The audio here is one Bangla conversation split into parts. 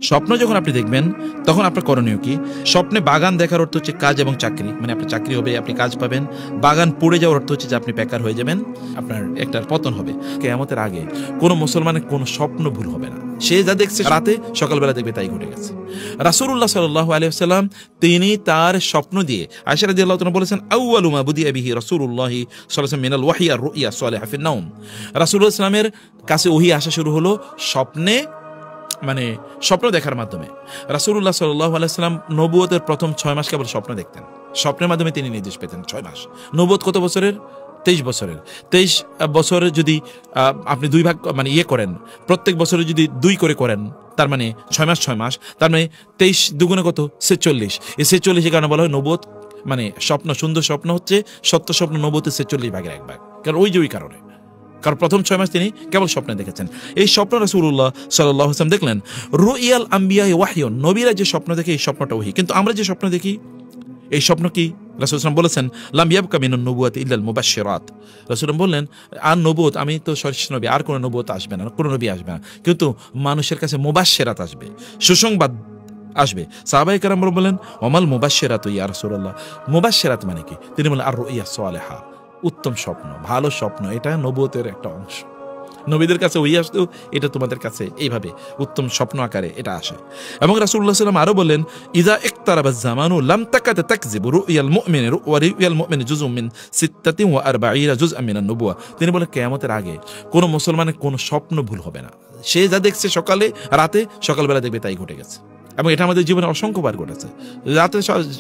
স্বপ্ন যখন আপনি দেখবেন তখন আপনার করণীয় কি? স্বপ্নে বাগান দেখার অর্থ হচ্ছে কাজ এবং চাকরি, মানে আপনার চাকরি হবে, আপনি কাজ পাবেন। বাগান পড়ে যাওয়ার অর্থ হচ্ছে যে আপনি বেকার হয়ে যাবেন, আপনার একটা পতন হবে। কিয়ামতের আগে কোনো মুসলমানের কোনো স্বপ্ন ভুল হবে না। সে যা দেখছে রাতে সকালবেলা দেখবে তাই ঘটে গেছে। রাসূলুল্লাহ সাল্লাল্লাহু আলাইহি ওয়াসাল্লাম তিনি তার স্বপ্ন দিয়ে, আয়েশা রাদিয়াল্লাহু তাআলা বলেছেন, আউয়ালু মা বুদিআ বিহি রাসূলুল্লাহ সাল্লাল্লাহু আলাইহি ওয়াসাল্লাম মিনাল ওয়াহয়ি আর রুইয়া সালিহা ফিন নাওম। রাসূলুল্লাহ সাল্লাল্লাহু আলাইহি ওয়াসাল্লামের কাছে ওহী আসা শুরু হলো স্বপ্নে, মানে স্বপ্ন দেখার মাধ্যমে। রাসূলুল্লাহ সাল্লাল্লাহু আলাইহি ওয়াসাল্লাম নবুয়তের প্রথম 6 মাস কেবল স্বপ্ন দেখতেন। স্বপ্নের মাধ্যমে তিনি নির্দেশ পেতেন 6 মাস। নবুয়ত কত বছরের? 23 বছরের। 23 বছরের যদি আপনি 2 ভাগ মানে করেন, প্রত্যেক বছরে যদি 2 করে করেন, তার মানে 6 মাস 6 মাস, তার মানে 23 দুগুণে কত? 46। এই 46 কারণে বলা হয় নবুয়ত, মানে স্বপ্ন, সুন্দর স্বপ্ন হচ্ছে সত্য স্বপ্ন নবুয়তের 46 ভাগের 1 ভাগ। কারণ ওই কারণে, কারণ প্রথম 6 মাস তিনি কেবল স্বপ্নে দেখেছেন। এই স্বপ্ন রাসূলুল্লাহ সাল্লাল্লাহু আলাইহি ওয়াসাল্লাম দেখলেন। রুইয়াল আম্বিয়া ওয়াহয়ুন, নবীরা যে স্বপ্ন দেখে এই স্বপ্নটা ওহী। কিন্তু আমরা যে স্বপ্ন দেখি এই স্বপ্ন কি? রাসূল সাল্লাল্লাহু আলাইহি ওয়াসাল্লাম বলেছেন, লাম ইয়াবকা মিনান নবুওয়াতি ইল্লাল মুবাশশিরাত। রাসূল বললেন, আর নবুয়ত, আমি তো শেষ নবী, আর কোনো নবুয়ত আসবে না, কোনো নবী আসবে না, কিন্তু মানুষের কাছে মুবাশশিরাত আসবে, সুসংবাদ আসবে। সাহাবায়ে কেরাম বলেন, ওমাল মুবাশশিরাতু ইয়া রাসূলুল্লাহ, মুবাশশিরাত মানে কি? তিনি বলেন, আর রুইয়া সালিহা, উত্তম স্বপ্ন, ভালো স্বপ্ন, এটা নবুয়তের একটা অংশ। নবীদের কাছে ওই আসতো, এটা তোমাদের কাছে এইভাবে উত্তম স্বপ্ন আকারে এটা আসে। এবং রাসূলুল্লাহ সাল্লাল্লাহু আলাইহি ওয়াসাল্লাম আরো বলেন, ইযা ইকতারাবাজ জামানু লাম তাকাত তাকযিবু রুইয়াল মুমিনি ওয়া রুইয়াল মুমিনি জুজউম মিন 46 জুজআম মিনান নবুওয়া। তিনি বলেন কিয়ামতের আগে কোন মুসলমানের কোন স্বপ্ন ভুল হবে না। সে যা দেখছে সকালে রাতে সকালবেলা দেখবে তাই ঘটে গেছে। এবং এটা আমাদের জীবনে অসংখ্যবার ঘটেছে। রাতে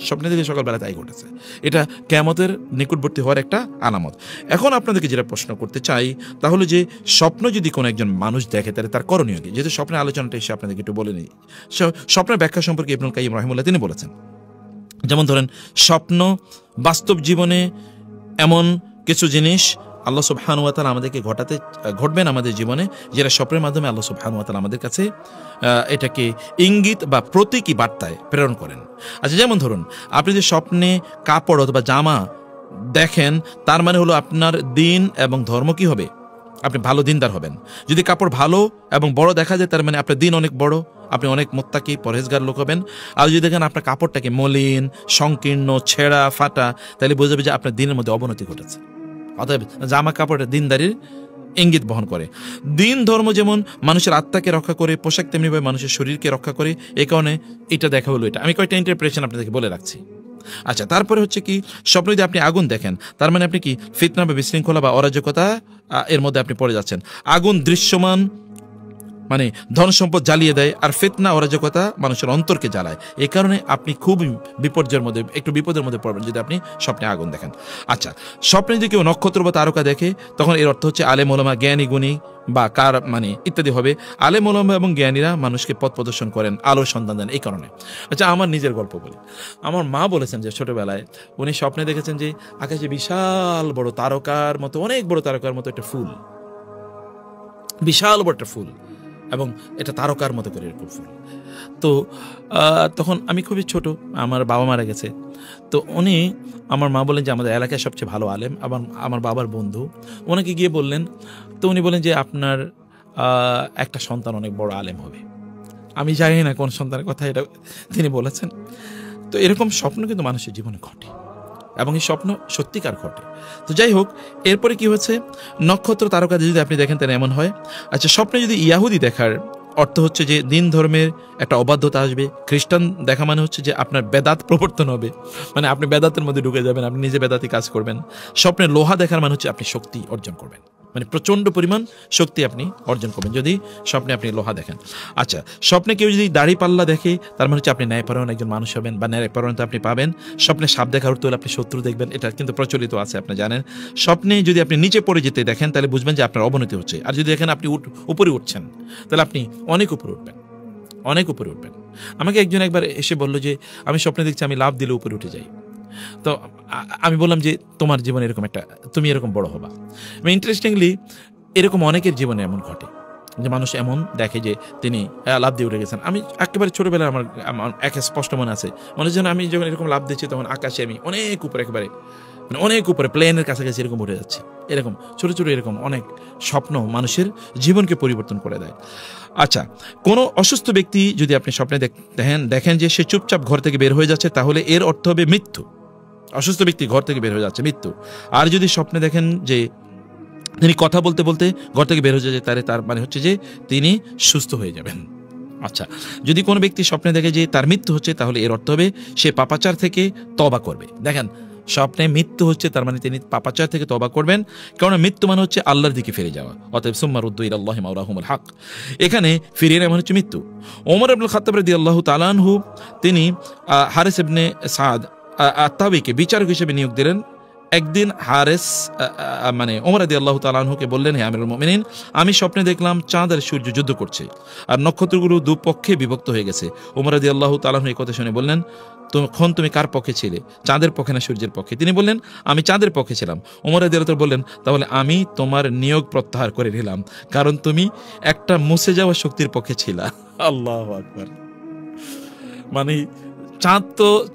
স্বপ্নে দেখে সকালবেলা তাই ঘটেছে। এটা কিয়ামতের নিকটবর্তী হওয়ার একটা আলামত। এখন আপনাদেরকে যেটা প্রশ্ন করতে চাই তাহলে যে স্বপ্ন যদি কোনো একজন মানুষ দেখে তাহলে তার করণীয় কি? যেহেতু স্বপ্নের আলোচনাটা এসে আপনাদেরকে একটু বলে নিই। স্বপ্নের ব্যাখ্যা সম্পর্কে ইবনুল কাইয়িম রাহিমাহুল্লাহ তিনি বলেছেন, যেমন ধরেন স্বপ্ন বাস্তব জীবনে এমন কিছু জিনিস আল্লাহ সুবহানাহু ওয়া তাআলা আমাদেরকে ঘটবেন আমাদের জীবনে, যেটা স্বপ্নের মাধ্যমে আল্লাহ সুবহানাহু ওয়া তাআলা আমাদের কাছে এটাকে ইঙ্গিত বা প্রতীকী বার্তায় প্রেরণ করেন। আচ্ছা, যেমন ধরুন আপনি যে স্বপ্নে কাপড় অথবা জামা দেখেন, তার মানে হলো আপনার দিন এবং ধর্ম কি হবে? আপনি ভালো দিনদার হবেন। যদি কাপড় ভালো এবং বড় দেখা যায়, তার মানে আপনার দিন অনেক বড়, আপনি অনেক মুত্তাকি পরহেজগার লোক হবেন। আর যদি দেখেন আপনার কাপড়টাকে মলিন, সংকীর্ণ, ছেঁড়া ফাটা, তাহলে বোঝাবে যে আপনার দিনের মধ্যে অবনতি ঘটেছে। অতএব জামা কাপড়ের দিনদারির ইঙ্গিত বহন করে। দিন ধর্ম যেমন মানুষের আত্মাকে রক্ষা করে, পোশাক তেমনিভাবে মানুষের শরীরকে রক্ষা করে। এই কারণে এটা দেখা হলো। এটা আমি কয়েকটা ইন্টারপ্রিটেশন আপনাদেরকে বলে রাখছি। আচ্ছা, তারপরে হচ্ছে কি, স্বপ্নে যদি আপনি আগুন দেখেন, তার মানে আপনি কি ফিতনা বা বিশৃঙ্খলা বা অরাজকতা এর মধ্যে আপনি পড়ে যাচ্ছেন। আগুন দৃশ্যমান, মানে ধন সম্পদ জ্বালিয়ে দেয়, আর ফিতনা অরাজকতা মানুষের অন্তরকে জ্বালায়। এই কারণে আপনি খুব বিপর্যয়ের মধ্যে, একটু বিপদের মধ্যে পড়বেন যদি আপনি স্বপ্নে আগুন দেখেন। আচ্ছা, স্বপ্নে যদি কেউ নক্ষত্র বা তারকা দেখে, তখন এর অর্থ হচ্ছে আলেম ওলামা, জ্ঞানী গুণী বা কার মানে ইত্যাদি হবে। আলেম ওলামা এবং জ্ঞানীরা মানুষকে পথ প্রদর্শন করেন, আলোর সন্ধান দেন এই কারণে। আচ্ছা, আমার নিজের গল্প বলি। আমার মা বলেছেন যে ছোটবেলায় উনি স্বপ্নে দেখেছেন যে আকাশে বিশাল বড় তারকার মতো, অনেক বড় তারকার মতো একটা ফুল, বিশাল বড় একটা ফুল, এবং এটা তারকার মতো করে এরকম ফুল। তো তখন আমি খুবই ছোট, আমার বাবা মারা গেছে। তো উনি, আমার মা বলেন যে আমাদের এলাকায় সবচেয়ে ভালো আলেম, আমার বাবার বন্ধু, ওনাকে গিয়ে বললেন। তো উনি বলেন যে আপনার একটা সন্তান অনেক বড় আলেম হবে। আমি জানি না কোন সন্তানের কথা এটা তিনি বলেছেন। তো এরকম স্বপ্ন কিন্তু মানুষের জীবনে ঘটে, এবং এই স্বপ্ন সত্যিকার ঘটে। তো যাই হোক, এরপরে কি হচ্ছে, নক্ষত্র তারকা যদি আপনি দেখেন তাহলে এমন হয়। আচ্ছা, স্বপ্নে যদি ইয়াহুদি দেখার অর্থ হচ্ছে যে দিন ধর্মের একটা অবাধ্যতা আসবে। খ্রিস্টান দেখা মানে হচ্ছে যে আপনার বেদাত প্রবর্তন হবে, মানে আপনি বেদাতের মধ্যে ঢুকে যাবেন, আপনি নিজে বেদাতি কাজ করবেন। স্বপ্নে লোহা দেখার মানে হচ্ছে আপনি শক্তি অর্জন করবেন, মানে প্রচণ্ড পরিমাণ শক্তি আপনি অর্জন করবেন যদি স্বপ্নে আপনি লোহা দেখেন। আচ্ছা, স্বপ্নে কেউ যদি দাড়ি পাল্লা দেখে, তার মানে হচ্ছে আপনি ন্যায়পরায়ণ একজন মানুষ হবেন বা ন্যায়পরায়ণতা আপনি পাবেন। স্বপ্নে সাপ দেখার অর্থ হলে আপনি শত্রু দেখবেন, এটা কিন্তু প্রচলিত আছে, আপনি জানেন। স্বপ্নে যদি আপনি নিচে পড়ে যেতে দেখেন, তাহলে বুঝবেন যে আপনার অবনতি হচ্ছে। আর যদি দেখেন আপনি উপরে উঠছেন, তাহলে আপনি অনেক উপরে উঠবেন, অনেক উপরে উঠবেন। আমাকে একজন একবার এসে বলল যে আমি স্বপ্নে দেখছি আমি লাফ দিলে উপরে উঠে যাই। তো আমি বললাম যে তোমার জীবনে এরকম একটা, তুমি এরকম বড় হবা। ইন্টারেস্টিংলি এরকম অনেকের জীবনে এমন ঘটে যে মানুষ এমন দেখে যে তিনি লাফ দিয়ে উঠে গেছেন। আমি একেবারে ছোটবেলায় আমার স্পষ্ট মনে আছে, মনে যেন আমি যখন এরকম লাফ দিচ্ছি তখন আকাশে আমি অনেক উপরে একেবারে মানে অনেক উপরে, প্লেনের কাছাকাছি এরকম উঠে যাচ্ছে। এরকম ছোট ছোট এরকম অনেক স্বপ্ন মানুষের জীবনকে পরিবর্তন করে দেয়। আচ্ছা, কোনো অসুস্থ ব্যক্তি যদি আপনি স্বপ্নে দেখেন যে সে চুপচাপ ঘর থেকে বের হয়ে যাচ্ছে, তাহলে এর অর্থ হবে মৃত্যু। অসুস্থ ব্যক্তি ঘর থেকে বের হয়ে যাচ্ছে, মৃত্যু। আর যদি স্বপ্নে দেখেন যে তিনি কথা বলতে বলতে ঘর থেকে বের হয়ে যাচ্ছে, তার মানে হচ্ছে যে তিনি সুস্থ হয়ে যাবেন। আচ্ছা, যদি কোনো ব্যক্তি স্বপ্নে দেখে যে তার মৃত্যু হচ্ছে, তাহলে এর অর্থ হবে সে পাপাচার থেকে তওবা করবে। দেখেন, স্বপ্নে মৃত্যু হচ্ছে তার মানে তিনি পাপাচার থেকে তওবা করবেন, কারণ মৃত্যু মানে হচ্ছে আল্লাহর দিকে ফিরে যাওয়া। অতএব সুম্মা রুদ্দু ইলাল্লাহি মাওলাহুমুল হক, এখানে ফিরিয়ে নেওয়া মানে হচ্ছে মৃত্যু। ওমর ইবনুল খাত্তাব রাদিয়াল্লাহু তাআলা আনহু তিনি হারিস ইবনে সাদ আত-তাবিকে বিচারক হিসেবে নিয়োগ দিলেন। একদিন হারেস মানে ওমর রাদিয়াল্লাহু তাআলা আনহুকে বললেন, হে আমিরুল মুমিনিন, আমি স্বপ্নে দেখলাম চাঁদ আর সূর্য যুদ্ধ করছে আর নক্ষত্রগুলো দুপক্ষে বিভক্ত হয়ে গেছে। ওমর রাদিয়াল্লাহু তাআলা আনহু এই কথা শুনে বললেন, তখন তুমি কার পক্ষে ছিলে, চাঁদের পক্ষে না সূর্যের পক্ষে? তিনি বললেন, আমি চাঁদের পক্ষে ছিলাম। ওমর রাদিয়াল্লাহু তাআলা বললেন, তাহলে আমি তোমার নিয়োগ প্রত্যাহার করে নিলাম, কারণ তুমি একটা মুছে যাওয়া শক্তির পক্ষে ছিলা। আল্লাহু আকবার। মানে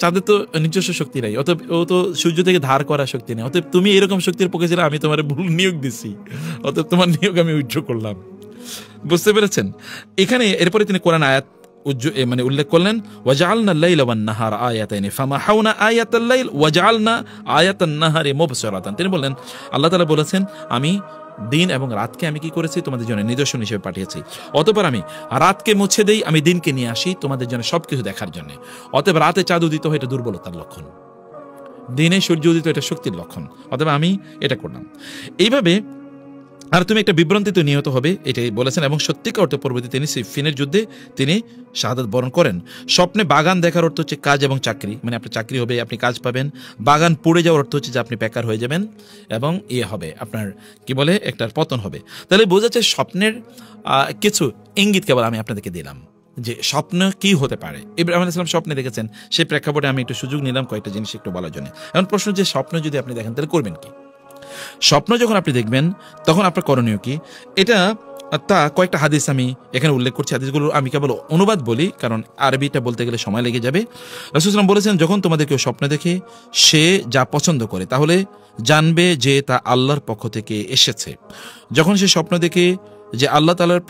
চাঁদের তো নিজস্ব শক্তি নাই, অতএব ও তো সূর্য থেকে ধার করা শক্তি নেই। অতএব তুমি এরকম শক্তির পক্ষে ছিলে, আমি তোমার ভুল নিয়োগ দিছি, অতএব তোমার নিয়োগ আমি উইথড্র করলাম। বুঝতে পেরেছেন? এখানে এরপরে তিনি কোরআন আয়াত মানে উল্লেখ করলেন, ওয়াজআলনা আল-লাইলা ওয়ান-নাহারা আয়াতাইনি ফামাহাউনা আয়াতাল লাইল ওয়াজআলনা আয়াতান নাহারি মুবসিরাতান। তিনি বললেন, আল্লাহ তাআলা বলেছেন, আমি দিন এবং রাতকে আমি কি করেছি, তোমাদের জন্য নিদর্শন হিসেবে পাঠিয়েছি। অতঃপর আমি রাতকে মুছে দেই, আমি দিনকে নিয়ে আসি তোমাদের জন্য সবকিছু দেখার জন্য। অতএব রাতে চাঁদ উদিত হয়, এটা দুর্বলতার লক্ষণ, দিনে সূর্য উদিত এটা শক্তির লক্ষণ। অতএব আমি এটা করলাম এইভাবে। আর তুমি একটা বিভ্রান্তিতে নিহত হবে, এটাই বলেছেন। এবং সত্যিকার অর্থে পরবর্তী তিনি সিফিনের যুদ্ধে তিনি শাহাদাত বরণ করেন। স্বপ্নে বাগান দেখার অর্থ হচ্ছে কাজ এবং চাকরি, মানে আপনার চাকরি হবে, আপনি কাজ পাবেন। বাগান পড়ে যাওয়ার অর্থ হচ্ছে যে আপনি বেকার হয়ে যাবেন এবং হবে আপনার কি বলে একটার পতন হবে। তাহলে বোঝা যাচ্ছে স্বপ্নের কিছু ইঙ্গিত কেবল আমি আপনাদেরকে দিলাম যে স্বপ্ন কি হতে পারে। ইব্রাহিম আলাইহিস সালাম স্বপ্নে দেখেছেন, সেই প্রেক্ষাপটে আমি একটু সুযোগ নিলাম কয়েকটা জিনিস একটু বলার জন্য। এখন প্রশ্ন যে স্বপ্ন যদি আপনি দেখেন তাহলে করবেন কি? স্বপ্ন যখন আপনি দেখবেন তখন আপনার করণীয় কি, এটা তা কয়েকটা হাদিস আমি এখানে উল্লেখ করছি। হাদিসগুলো আমি কেবল অনুবাদ বলি, কারণ আরবিটা বলতে গেলে সময় লেগে যাবে। রাসূল সাল্লাল্লাহু আলাইহি ওয়াসাল্লাম বলেছেন, যখন তোমাদের কেউ স্বপ্ন দেখে সে যা পছন্দ করে, তাহলে জানবে যে তা আল্লাহর পক্ষ থেকে এসেছে। যখন সে স্বপ্ন দেখে যে আল্লাহ তাআলার,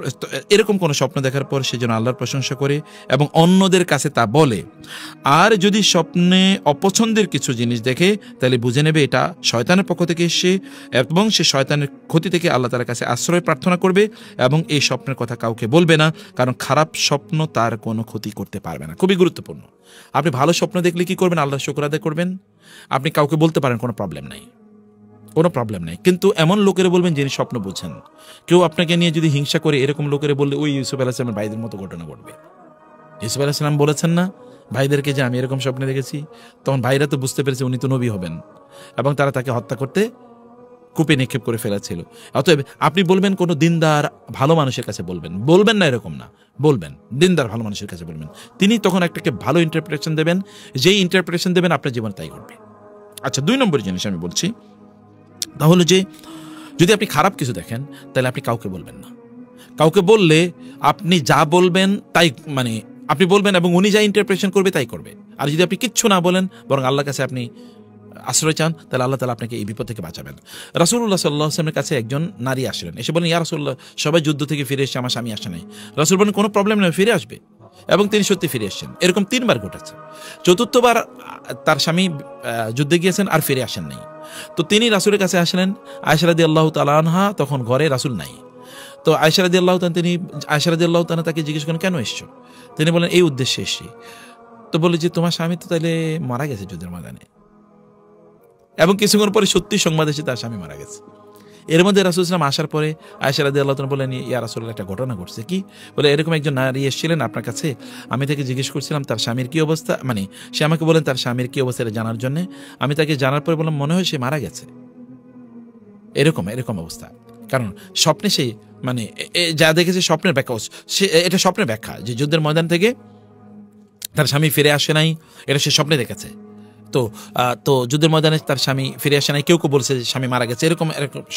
এরকম কোনো স্বপ্ন দেখার পর সে যেন আল্লাহর প্রশংসা করে এবং অন্যদের কাছে তা বলে। আর যদি স্বপ্নে অপছন্দের কিছু জিনিস দেখে, তাহলে বুঝে নেবে এটা শয়তানের পক্ষ থেকে এসে, এবং সে শয়তানের ক্ষতি থেকে আল্লাহ তাআলার কাছে আশ্রয় প্রার্থনা করবে এবং এই স্বপ্নের কথা কাউকে বলবে না, কারণ খারাপ স্বপ্ন তার কোনো ক্ষতি করতে পারবে না। খুবই গুরুত্বপূর্ণ। আপনি ভালো স্বপ্ন দেখলে কি করবেন? আল্লাহর শুকর আদায় করবেন। আপনি কাউকে বলতে পারেন, কোনো প্রবলেম নাই, কোনো প্রবলেম নেই। কিন্তু এমন লোকেরা বলবেন যিনি স্বপ্ন বুঝেন। কেউ আপনাকে নিয়ে যদি হিংসা করে, এরকম লোকেরা বললে ওই ইউসুফ আলাইহিস সালামের ভাইদের মতো ঘটনা ঘটবে। ইউসুফ আলাইহিস সালাম বলেছেন না ভাইদেরকে যে আমি এরকম স্বপ্নে দেখেছি, তখন ভাইরা তো বুঝতে পেরেছে উনি তো নবী হবেন এবং তারা তাকে হত্যা করতে কূপে নিক্ষেপ করে ফেলেছিল। অতএব আপনি বলবেন কোনো দিনদার ভালো মানুষের কাছে বলবেন, বলবেন না এরকম না, বলবেন দিনদার ভালো মানুষের কাছে বলবেন। তিনি তখন একটাকে ভালো ইন্টারপ্রিটেশন দেবেন, যেই ইন্টারপ্রিটেশন দেবেন আপনার জীবন তাই ঘটবে। আচ্ছা, 2 নম্বর জিনিস আমি বলছি, তাহলে যে যদি আপনি খারাপ কিছু দেখেন তাহলে আপনি কাউকে বলবেন না। কাউকে বললে আপনি যা বলবেন তাই, মানে আপনি বলবেন এবং উনি যা ইন্টারপ্রিটেশন করবে তাই করবে। আর যদি আপনি কিচ্ছু না বলেন, বরং আল্লাহর কাছে আপনি আশ্রয় চান, তাহলে আল্লাহ তাআলা আপনাকে এই বিপদ থেকে বাঁচাবেন। রাসূলুল্লাহ সাল্লাল্লাহু আলাইহি ওয়াসাল্লামের কাছে একজন নারী আসলেন, এসে বলেন, ইয়া রাসূলুল্লাহ, সবাই যুদ্ধ থেকে ফিরে এসে, আমার স্বামী আসে নাই। রাসূল বলেন, কোনো প্রবলেম নেই, ফিরে আসবে। এবং তিনি সত্যি ফিরে এসেছেন। এরকম 3 বার ঘটেছে। চতুর্থবার তার স্বামী যুদ্ধে গিয়েছেন আর ফিরে আসেন নাই। তো তিনি রাসূলের কাছে আসলেন। আয়েশা রাদিয়াল্লাহু তাআলা আনহা তখন ঘরে, রাসূল নাই। তো আয়েশা রাদিয়াল্লাহু তাআলা তাকে জিজ্ঞেস করেন, কেন এসছো? তিনি বলেন, এই উদ্দেশ্যে এসেছি। তো বলে যে তোমার স্বামী তো তাহলে মারা গেছে যুদ্ধের ময়দানে। এবং কিছুক্ষণ পরে সত্যি সংবাদ এসে তার স্বামী মারা গেছে। এর মধ্যে রাসূল সাল্লাল্লাহু আলাইহি ওয়াসাল্লাম আসার পরে আয়েশা রাদিয়াল্লাহু তাআলা বলেন, ইয়া রাসূলুল্লাহ, একটা ঘটনা ঘটছে। কি? বলে, এরকম একজন নারী এসেছিলেন আপনার কাছে, আমি তাকে জিজ্ঞেস করছিলাম তার স্বামীর কি অবস্থা, মানে সে আমাকে বলেন তার স্বামীর কি অবস্থা এটা জানার জন্য। আমি তাকে জানার পরে বললাম, মনে হয় সে মারা গেছে। এরকম অবস্থা। কারণ স্বপ্নে সে মানে যা দেখেছে স্বপ্নের ব্যাখ্যা, সে এটা স্বপ্নের ব্যাখ্যা যে যুদ্ধের ময়দান থেকে তার স্বামী ফিরে আসে নাই, এটা সে স্বপ্নে দেখেছে। তো যুদ্ধের ময়দানে তার স্বামী ফিরে আসে নাই, কেউ বলছে স্বামী মারা গেছে, এরকম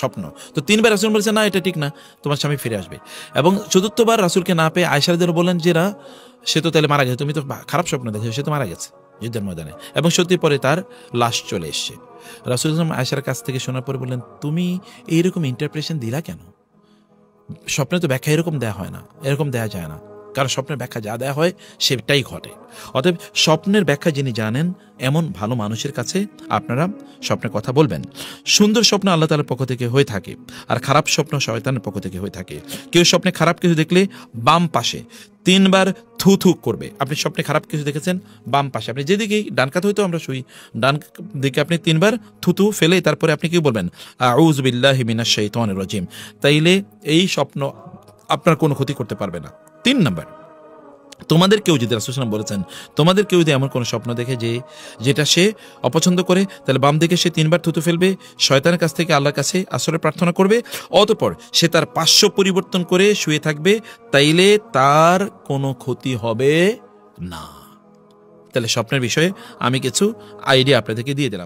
স্বপ্ন। তো 3 বার রাসূল বলেছে, না এটা ঠিক না, তোমার স্বামী ফিরে আসবে। এবং চতুর্থবার রাসূলকে না পেয়ে আয়েশা রাদিয়াল্লাহু বলেন যে সে তো তাহলে মারা গেছে, তুমি তো খারাপ স্বপ্ন দেখেছো, সে তো মারা গেছে যুদ্ধের ময়দানে। এবং সত্যি পরে তার লাশ চলে এসছে। রাসূল সাল্লাল্লাহু আলাইহি ওয়াসাল্লাম আয়েশার কাছ থেকে শোনার পরে বললেন, তুমি এইরকম ইন্টারপ্রিটেশন দিলা কেন? স্বপ্নে তো ব্যাখ্যা এরকম দেয়া হয় না, এরকম দেয়া যায় না। কারণ স্বপ্নের ব্যাখ্যা যা দেয়া হয় সেটাই ঘটে। অতএব স্বপ্নের ব্যাখ্যা যিনি জানেন এমন ভালো মানুষের কাছে আপনারা স্বপ্নের কথা বলবেন। সুন্দর স্বপ্ন আল্লাহ তাআলার পক্ষ থেকে হয়ে থাকে, আর খারাপ স্বপ্ন শয়তানের পক্ষ থেকে হয়ে থাকে। কেউ স্বপ্নে খারাপ কিছু দেখলে বাম পাশে 3 বার থু থু করবে। আপনি স্বপ্নে খারাপ কিছু দেখেছেন, বাম পাশে, আপনি যেদিকেই ডান কাত হয়তো আমরা শুই, ডান দিকে আপনি 3 বার থুতু ফেলে তারপরে আপনি কি বলবেন? আউযু বিল্লাহি মিনাশ শাইতানির রাজিম। তাইলে এই স্বপ্ন আপনার কোনো ক্ষতি করতে পারবে না। 3 নাম্বার, তোমাদের কেউ যদি, রাসূল সাল্লাল্লাহু আলাইহি ওয়াসাল্লাম বলেছেন, তোমাদের কেউ যদি এমন কোনো স্বপ্ন দেখে যেটা সে অপছন্দ করে, তাহলে বাম দিকে সে 3 বার থুতু ফেলবে, শয়তানের কাছ থেকে আল্লাহর কাছে আশ্রয় প্রার্থনা করবে, অতঃপর সে তার পার্শ্ব পরিবর্তন করে শুয়ে থাকবে, তাইলে তার কোনো ক্ষতি হবে না। তাহলে স্বপ্নের বিষয়ে আমি কিছু আইডিয়া আপনাদেরকে দিয়ে দিলাম।